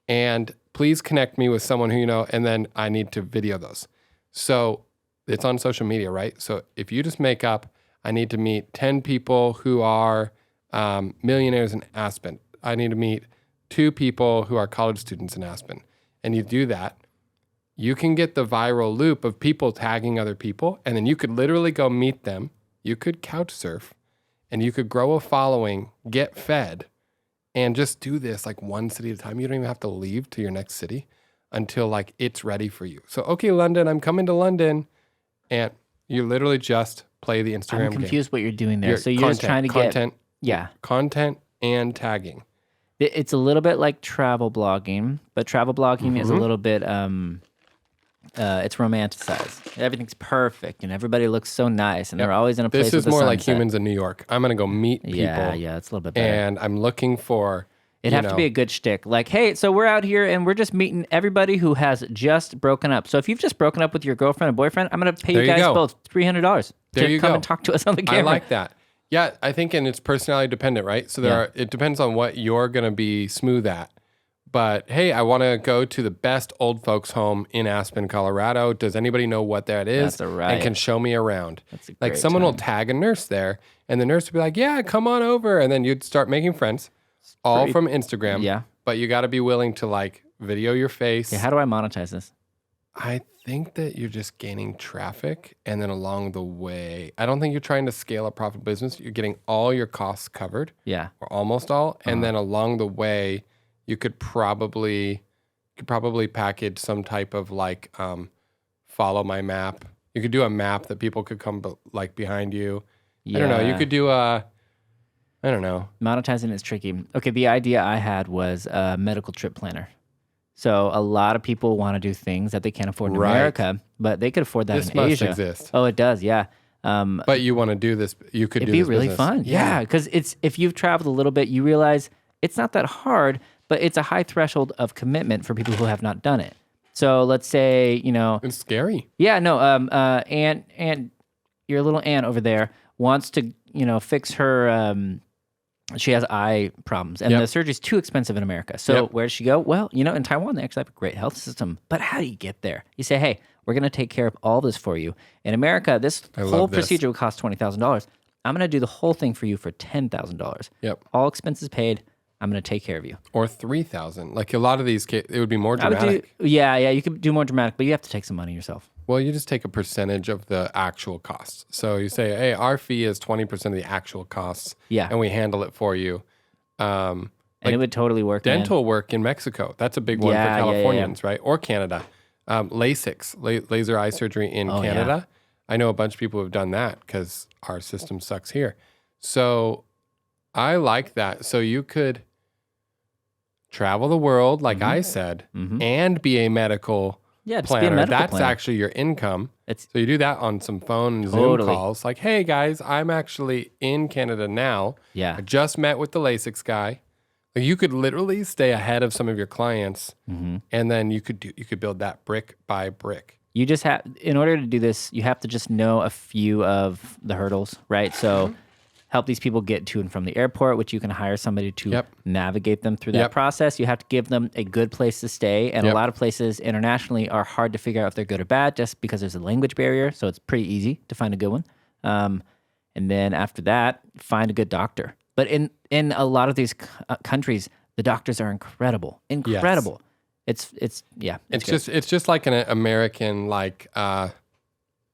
And please connect me with someone who you know, and then I need to video those. So it's on social media, right? So if you just make up, I need to meet 10 people who are millionaires in Aspen. I need to meet 2 people who are college students in Aspen. And you do that, you can get the viral loop of people tagging other people, and then you could literally go meet them. You could couch surf, and you could grow a following, get fed, and just do this like one city at a time. You don't even have to leave to your next city until like it's ready for you. So, okay, London, I'm coming to London. And you literally just play the Instagram I'm confused what you're doing there. Your So you're just trying to content, get... content and tagging. It's a little bit like travel blogging, but travel blogging is a little bit... it's romanticized. Everything's perfect, and everybody looks so nice, and they're always in a place This with is the more like sunset. humans in New York. I'm going to go meet people. Yeah, it's a little bit better. And I'm looking for... It'd have to be a good shtick. Like, hey, so we're out here and we're just meeting everybody who has just broken up. So if you've just broken up with your girlfriend or boyfriend, I'm going to pay you guys both $300 to come and talk to us on the camera. I like that. Yeah, I think, and it's personality dependent, right? So it depends on what you're going to be smooth at. But hey, I want to go to the best old folks home in Aspen, Colorado. Does anybody know what that is? That's a riot. And can show me around. That's a like great someone will time. tag a nurse there, and the nurse would be like, "Yeah, come on over," and then you'd start making friends, all from Instagram. Yeah. But you got to be willing to like video your face. Yeah, how do I monetize this? I think that you're just gaining traffic, and then along the way, I don't think you're trying to scale a profitable business. You're getting all your costs covered, Yeah. or almost all, and then along the way, you could probably could probably package some type of like follow my map. You could do a map that people could come like behind you. Yeah. I don't know. You could do I don't know. Monetizing is tricky. Okay, the idea I had was a medical trip planner. So a lot of people want to do things that they can't afford in Right. America, but they could afford that This in must Asia. exist. Oh, it does, yeah. But you want to do this? You could It'd do be this really business. fun. Yeah, because if you've traveled a little bit, you realize it's not that hard, but it's a high threshold of commitment for people who have not done it. So let's say, It's scary. yeah, no, aunt, your little aunt over there wants to, fix her. She has eye problems, and Yep. the surgery's too expensive in America. So Yep. where does she go? Well, in Taiwan they actually have a great health system. But how do you get there? You say, hey, we're going to take care of all this for you. In America, this I whole love this. procedure would cost $20,000. I'm going to do the whole thing for you for $10,000. Yep. All expenses paid. I'm going to take care of you. Or 3,000. Like a lot of these, it would be more I would dramatic. yeah, you could do more dramatic, but you have to take some money yourself. Well, you just take a percentage of the actual costs. So you say, hey, our fee is 20% of the actual costs. Yeah. And we handle it for you. And it would totally work. man. Dental work in Mexico. That's a big one Yeah, for yeah, yeah. Californians, right? Or Canada. LASIK, laser eye surgery in Oh, yeah. Canada. I know a bunch of people who have done that because our system sucks here. So I like that. So you could travel the world, like I said, and be a medical Yeah, just be a planner. medical That's planner. actually your income. It's So you do that on some phone and Zoom Totally. calls. Like, hey guys, I'm actually in Canada now. yeah. I just met with the LASIK guy. Like you could literally stay ahead of some of your clients, and then you could build that brick by brick. You just have, in order to do this, you have to just know a few of the hurdles, right? So help these people get to and from the airport, which you can hire somebody to Yep. navigate them through that Yep. process. You have to give them a good place to stay. And Yep. a lot of places internationally are hard to figure out if they're good or bad just because there's a language barrier. So it's pretty easy to find a good one. And then after that, find a good doctor. But in a lot of these countries, the doctors are incredible. Incredible. It's good. It's just like an American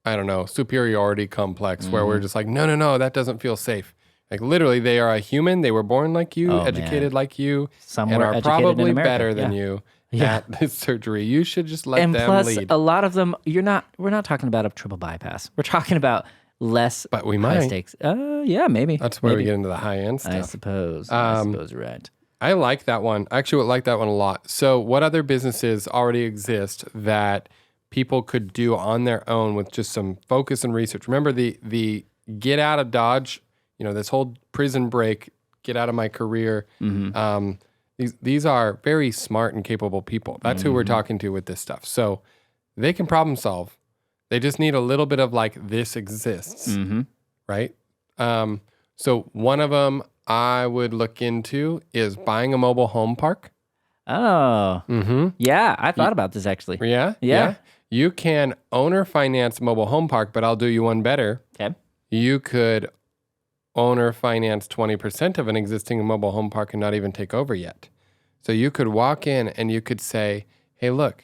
I don't know, superiority complex where we're just like, no, that doesn't feel safe. Like literally, they are a human. They were born like you, Oh, educated man. like you, Some and were are educated in probably America, better than yeah. you Yeah. at this surgery. You should just let And them plus, lead. a lot of them, we're not talking about a triple bypass. We're talking about less But we high might. stakes. Yeah, maybe. That's where maybe. we get into the high end I stuff. suppose. You're right. I like that one. I actually would like that one a lot. So, what other businesses already exist that people could do on their own with just some focus and research? Remember the get out of Dodge, this whole prison break, get out of my career. These are very smart and capable people. That's who we're talking to with this stuff. So, they can problem solve. They just need a little bit of like, this exists, right? So, one of them I would look into is buying a mobile home park. Oh, yeah. I thought about this actually. Yeah? Yeah. You can owner finance mobile home park, but I'll do you one better. Okay. You could owner finance 20% of an existing mobile home park and not even take over yet. So you could walk in and you could say, hey, look,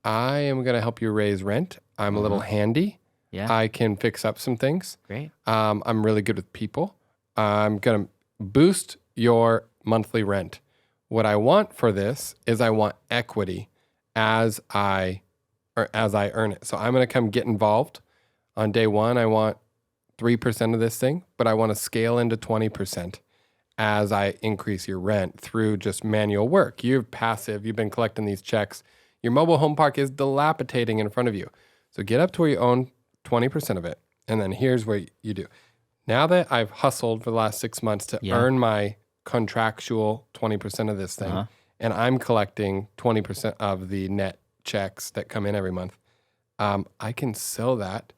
I am going to help you raise rent. I'm a little handy. Yeah. I can fix up some things. Great. I'm really good with people. I'm going to boost your monthly rent. What I want for this is I want equity as I earn it. So I'm going to come get involved. On day one, I want 3% of this thing, but I want to scale into 20% as I increase your rent through just manual work. You're passive. You've been collecting these checks. Your mobile home park is dilapidating in front of you. So get up to where you own 20% of it. And then here's what you do. Now that I've hustled for the last 6 months to earn my contractual 20% of this thing, and I'm collecting 20% of the net checks that come in every month, I can sell that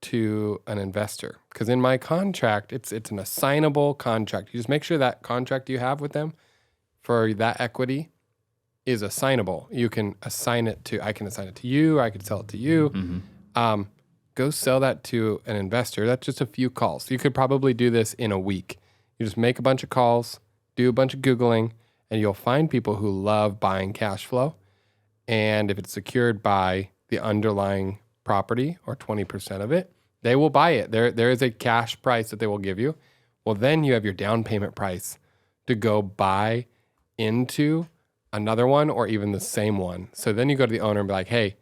to an investor. Because in my contract, it's an assignable contract. You just make sure that contract you have with them for that equity is assignable. You can assign it to, I can assign it to you, I could sell it to you. Go sell that to an investor. That's just a few calls. You could probably do this in a week. You just make a bunch of calls, do a bunch of Googling, and you'll find people who love buying cash flow. And if it's secured by the underlying property or 20% of it, they will buy it. There is a cash price that they will give you. Well, then you have your down payment price to go buy into another one or even the same one. So then you go to the owner and be like, hey,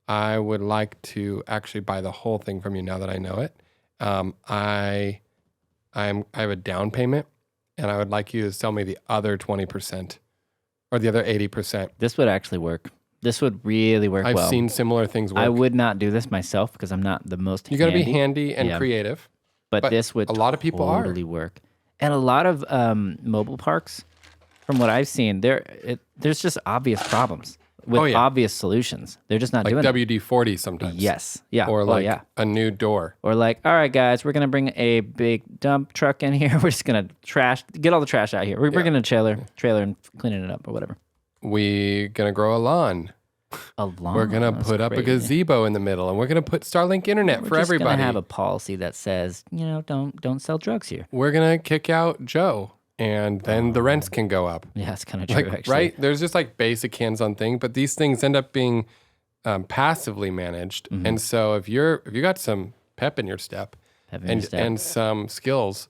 I would like to actually buy the whole thing from you now that I know it. I have a down payment and I would like you to sell me the other 20% or the other 80%. This would actually work. This would really work well. I've seen similar things work. I would not do this myself because I'm not the most You got to be handy and creative. But this would a lot of people totally work. And a lot of mobile parks, from what I've seen, there's just obvious problems with obvious solutions. They're just not doing it. WD-40 sometimes. Yes. Yeah. Or a new door. Or like, all right, guys, we're going to bring a big dump truck in here. We're just going to get all the trash out here. We're bringing a trailer and cleaning it up or whatever. We're going to grow a lawn. We're going to put up a gazebo in the middle, and we're going to put Starlink internet for everybody. We're going to have a policy that says, don't sell drugs here. We're going to kick out Joe, and then the rents can go up. Yeah, it's kind of true, actually. Right? There's just basic hands-on thing, but these things end up being passively managed. Mm-hmm. And so if you got some pep in your step and some skills,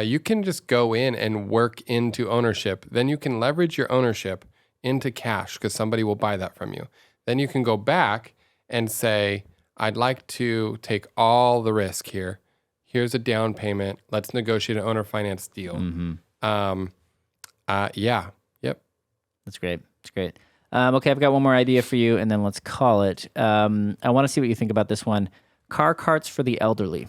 you can just go in and work into ownership. Then you can leverage your ownership into cash because somebody will buy that from you. Then you can go back and say, I'd like to take all the risk here. Here's a down payment. Let's negotiate an owner finance deal. Mm-hmm. Yep. That's great. That's great. Okay, I've got one more idea for you, and then let's call it. I want to see what you think about this one. Car carts for the elderly.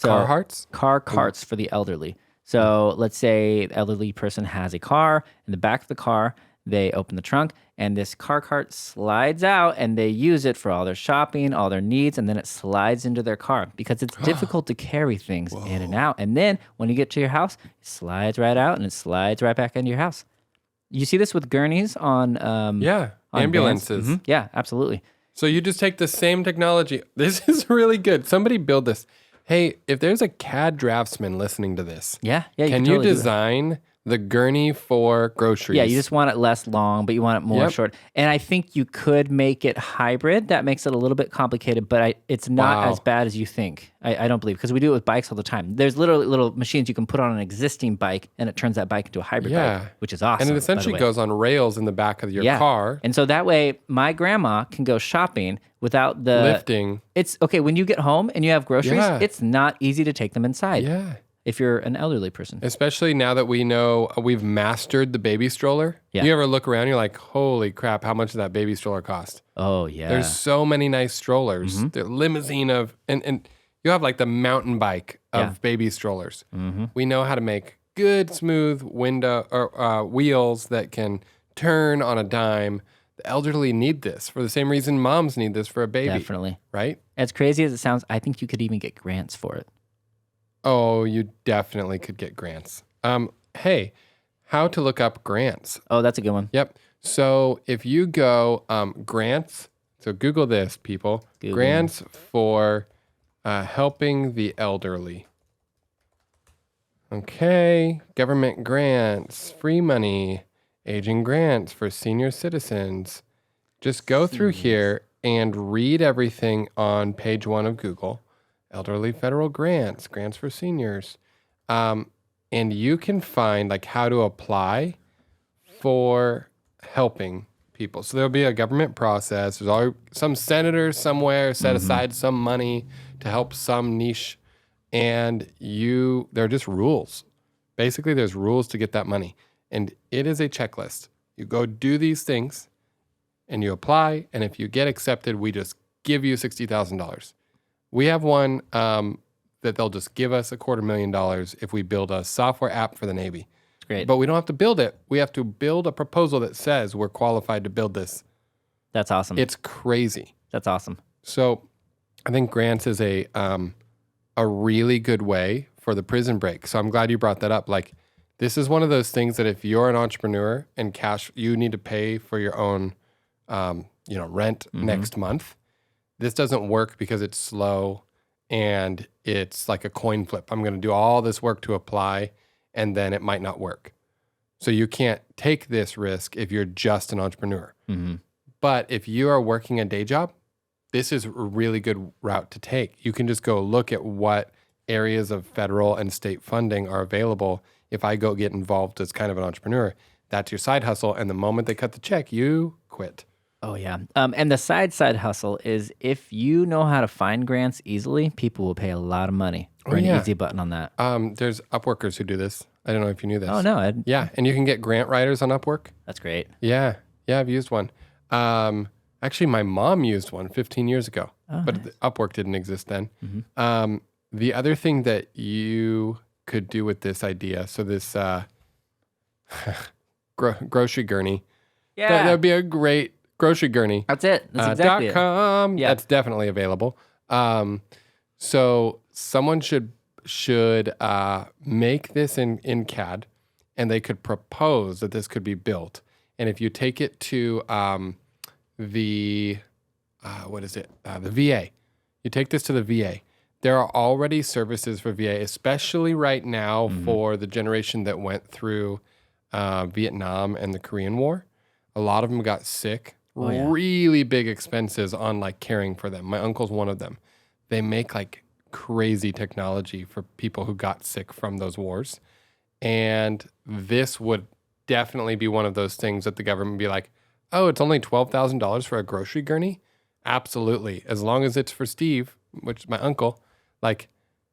Car carts for the elderly. So let's say the elderly person has a car. In the back of the car, they open the trunk, and this car cart slides out, and they use it for all their shopping, all their needs, and then it slides into their car because it's difficult to carry things in and out. And then when you get to your house, it slides right out, and it slides right back into your house. You see this with gurneys on ambulances. Mm-hmm. Yeah, absolutely. So you just take the same technology. This is really good. Somebody build this. Hey, if there's a CAD draftsman listening to this, can you design the gurney for groceries? Yeah, you just want it less long, but you want it more short. And I think you could make it hybrid. That makes it a little bit complicated, but it's not as bad as you think. I don't believe, because we do it with bikes all the time. There's literally little machines you can put on an existing bike, and it turns that bike into a hybrid bike, which is awesome. And it essentially goes on rails in the back of your car. And so that way, my grandma can go shopping without the lifting. It's okay when you get home and you have groceries. It's not easy to take them inside. Yeah. If you're an elderly person. Especially now that we know we've mastered the baby stroller. Yeah. You ever look around, you're like, holy crap, how much does that baby stroller cost? Oh, yeah. There's so many nice strollers. Mm-hmm. The limousine and you have the mountain bike of baby strollers. Mm-hmm. We know how to make good, smooth window or wheels that can turn on a dime. The elderly need this for the same reason moms need this for a baby. Definitely. Right? As crazy as it sounds, I think you could even get grants for it. Oh, you definitely could get grants. Hey, how to look up grants. Oh, that's a good one. Yep. So if you go grants, so Google this, people. Grants for helping the elderly. Okay. Government grants, free money, aging grants for senior citizens. Just go through here and read everything on page 1 of Google. Elderly federal grants for seniors. And you can find how to apply for helping people. So there'll be a government process. There's always some senator somewhere set aside some money to help some niche. And there are just rules. Basically, there's rules to get that money. And it is a checklist. You go do these things and you apply. And if you get accepted, we just give you $60,000. We have one that they'll just give us $250,000 if we build a software app for the Navy. Great. But we don't have to build it. We have to build a proposal that says we're qualified to build this. That's awesome. It's crazy. That's awesome. So I think grants is a really good way for the prison break. So I'm glad you brought that up. This is one of those things that if you're an entrepreneur and you need to pay for your own rent next month. This doesn't work because it's slow and it's like a coin flip. I'm going to do all this work to apply and then it might not work. So you can't take this risk if you're just an entrepreneur. Mm-hmm. But if you are working a day job, this is a really good route to take. You can just go look at what areas of federal and state funding are available. If I go get involved as kind of an entrepreneur, That's your side hustle. And the moment they cut the check, you quit. Oh, yeah. And the side hustle is if you know how to find grants easily, people will pay a lot of money for an easy button on that. There's Upworkers who do this. I don't know if you knew this. Oh, no. Yeah, and you can get grant writers on Upwork. That's great. Yeah, I've used one. Actually, my mom used one 15 years ago, but Upwork didn't exist then. Mm-hmm. The other thing that you could do with this idea, so this grocery gurney, that would be a great grocery gurney. That's it. That's exactly .com. Yeah. That's definitely available. So someone should make this in CAD, and they could propose that this could be built. And if you take it to the VA, you take this to the VA. There are already services for VA, especially right now for the generation that went through Vietnam and the Korean War. A lot of them got sick. Really big expenses on like caring for them. My uncle's one of them. They make like crazy technology for people who got sick from those wars. And this would definitely be one of those things that the government would be like, oh, it's only $12,000 for a grocery gurney? Absolutely. As long as it's for Steve, which is my uncle, like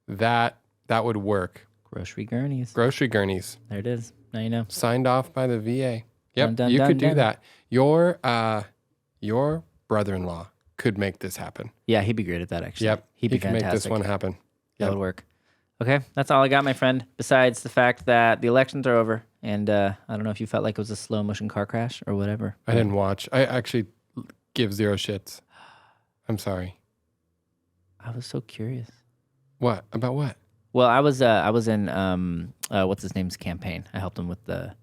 that would work. Grocery gurneys. Grocery gurneys. There it is. Now you know. Signed off by the VA. Yep, Dun, you dun, could do dun. that. Your brother-in-law could make this happen. Yeah, he'd be great at that, actually. Yep, He'd be he can fantastic. make this one happen. That Yep. would work. Okay, that's all I got, my friend, besides the fact that the elections are over. And I don't know if you felt like it was a slow motion car crash or whatever. I didn't watch. I actually give zero shits. I'm sorry. I was so curious. What? About what? Well, I was in what's his name's campaign. I helped him with the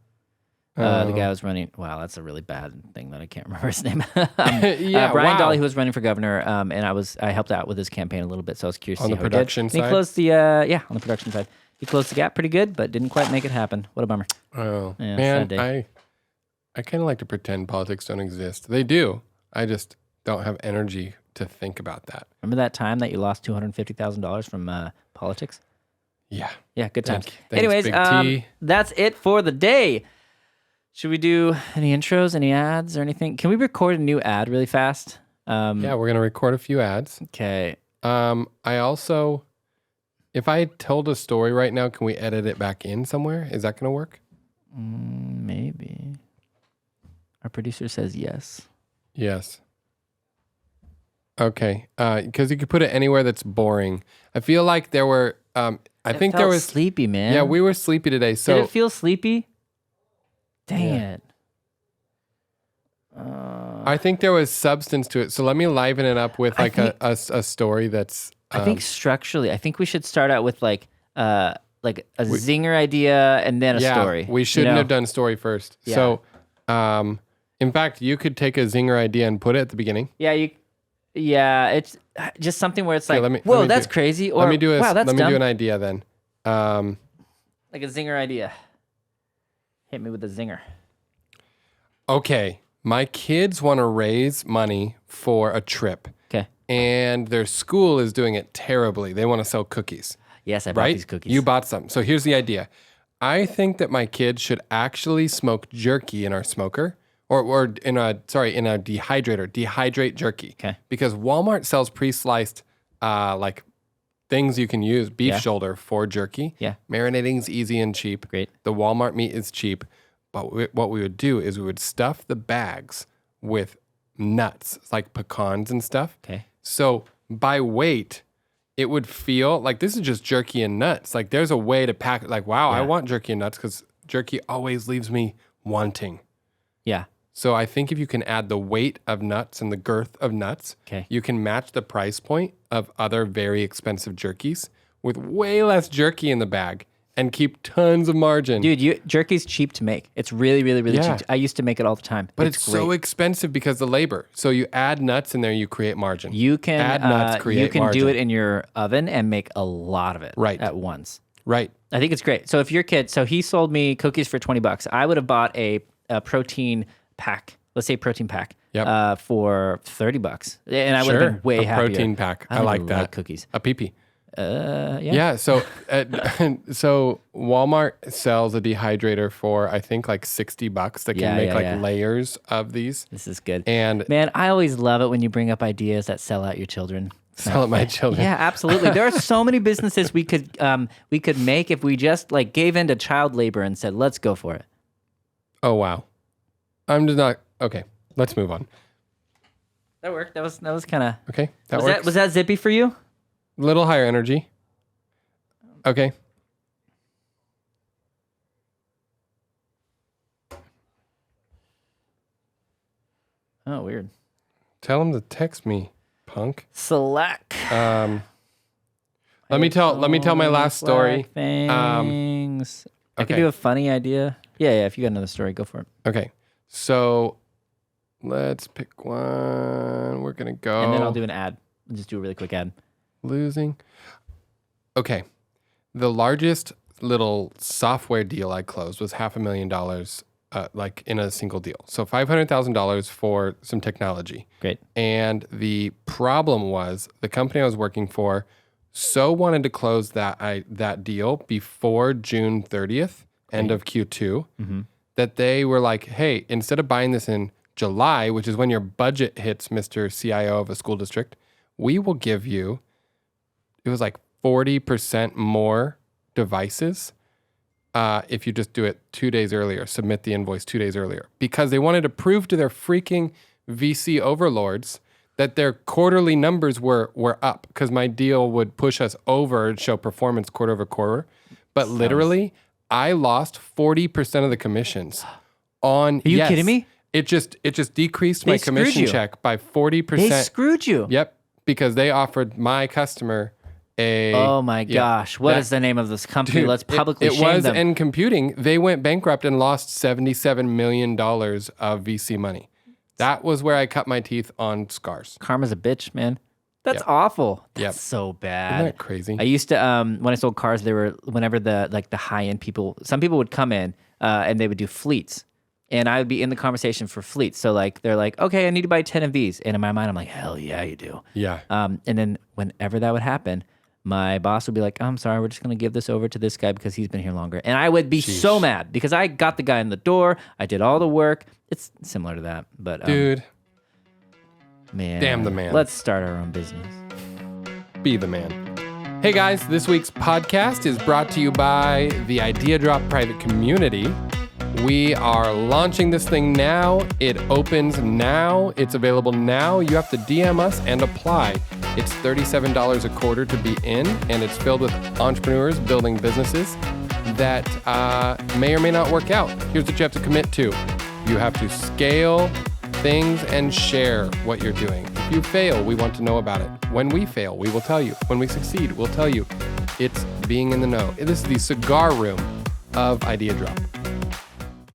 guy was running. Wow, that's a really bad thing that I can't remember his name. Yeah, Brian wow. Dolly, who was running for governor, and I helped out with his campaign a little bit, so I was curious to On see the how he did. production And he side? closed the on the production side. He closed the gap pretty good, but didn't quite make it happen. What a bummer. Oh, Yeah, man, sad day. I kind of like to pretend politics don't exist. They do. I just don't have energy to think about that. Remember that time that you lost $250,000 from politics? Yeah. Yeah, good times. Thanks, Anyways, Big T. that's it for the day. Should we do any intros, any ads, or anything? Can we record a new ad really fast? Yeah, we're going to record a few ads. Okay. I also, if I told a story right now, can we edit it back in somewhere? Is that going to work? Maybe. Our producer says yes. Yes. Okay. Because you could put it anywhere that's boring. I feel like there were, I think there was sleepy, man. Yeah, we were sleepy today. So Did it feel sleepy? Dang Yeah. it. I think there was substance to it. So let me liven it up with like a story that's. I think structurally, I think we should start out with like a zinger idea and then a story. We shouldn't have done story first. Yeah. So, in fact, you could take a zinger idea and put it at the beginning. Yeah, it's just something where it's like, let me whoa, that's crazy. Or, Let me do wow, that's Let me dumb. do an idea then. Like a zinger idea. Hit me with a zinger. Okay, my kids want to raise money for a trip. Okay. And their school is doing it terribly. They want to sell cookies. Yes, I bought Right? these cookies. You bought some. So here's the idea. I think that my kids should actually smoke jerky in our smoker or in a dehydrator. Dehydrate jerky. Okay. Because Walmart sells pre-sliced like things you can use, beef shoulder for jerky. Yeah. Marinating's easy and cheap. Great. The Walmart meat is cheap. But what we would do is we would stuff the bags with nuts, like pecans and stuff. Okay. So by weight, it would feel like this is just jerky and nuts. Like there's a way to pack, like, wow, I want jerky and nuts because jerky always leaves me wanting. Yeah. So I think if you can add the weight of nuts and the girth of nuts, you can match the price point of other very expensive jerkies with way less jerky in the bag and keep tons of margin. Dude, jerky's cheap to make. It's really, really, really cheap. I used to make it all the time. But it's so expensive because of the labor. So you add nuts in there, you create margin. You can add nuts, create you can margin. do it in your oven and make a lot of it at once. Right. I think it's great. So if your kid, so he sold me cookies for $20. I would have bought a protein pack. Let's say protein pack. For $30, and I would have been way happier. Protein pack. I don't like even that. like cookies. A pee-pee. Yeah. So, so Walmart sells a dehydrator for I think like $60 that can make layers of these. This is good. And man, I always love it when you bring up ideas that sell out your children. Sell at my children. Yeah, absolutely. There are so many businesses we could make if we just like gave in to child labor and said, let's go for it. Oh wow, I'm just not okay. Let's move on. That worked. That was kind of okay. That works. Was that zippy for you? Little higher energy. Okay. Oh, weird. Tell him to text me, punk. Slack. Let me tell my last story. Things. I could okay. do a funny idea. Yeah. If you got another story, go for it. Okay. So let's pick one. We're gonna go. And then I'll do an ad. I'll just do a really quick ad. Losing. Okay. The largest little software deal I closed was $500,000, like in a single deal. So $500,000 for some technology. Great. And the problem was the company I was working for so wanted to close that deal before June 30th, end of Q2, that they were like, hey, instead of buying this in July, which is when your budget hits, Mr. CIO of a school district, we will give you, it was like 40% more devices if you just do it 2 days earlier, submit the invoice 2 days earlier, because they wanted to prove to their freaking VC overlords that their quarterly numbers were up, because my deal would push us over and show performance quarter over quarter. But literally, I lost 40% of the commissions on. Are you kidding me? It just decreased my commission check by 40%. They screwed you. Yep, because they offered my customer a. Oh my gosh! What is the name of this company? Dude, Let's publicly shame them. It was N Computing. They went bankrupt and lost $77 million of VC money. That was where I cut my teeth on scars. Karma's a bitch, man. That's awful. That's Yep. so bad. Isn't that crazy? I used to when I sold cars, they were whenever the high end people. Some people would come in and they would do fleets, and I would be in the conversation for fleets. So like they're like, okay, I need to buy 10 of these, and in my mind, I'm like, hell yeah, you do. Yeah. And then whenever that would happen, my boss would be like, I'm sorry, we're just going to give this over to this guy because he's been here longer. And I would be so mad because I got the guy in the door. I did all the work. It's similar to that. But dude, man, damn the man. Let's start our own business. Be the man. Hey guys, this week's podcast is brought to you by the Idea Drop private community. We are launching this thing now. It opens now. It's available now. You have to DM us and apply. It's $37 a quarter to be in, and it's filled with entrepreneurs building businesses that may or may not work out. Here's what you have to commit to. You have to scale things and share what you're doing. If you fail, we want to know about it. When we fail, we will tell you. When we succeed, we'll tell you. It's being in the know. This is the cigar room of Idea Drop.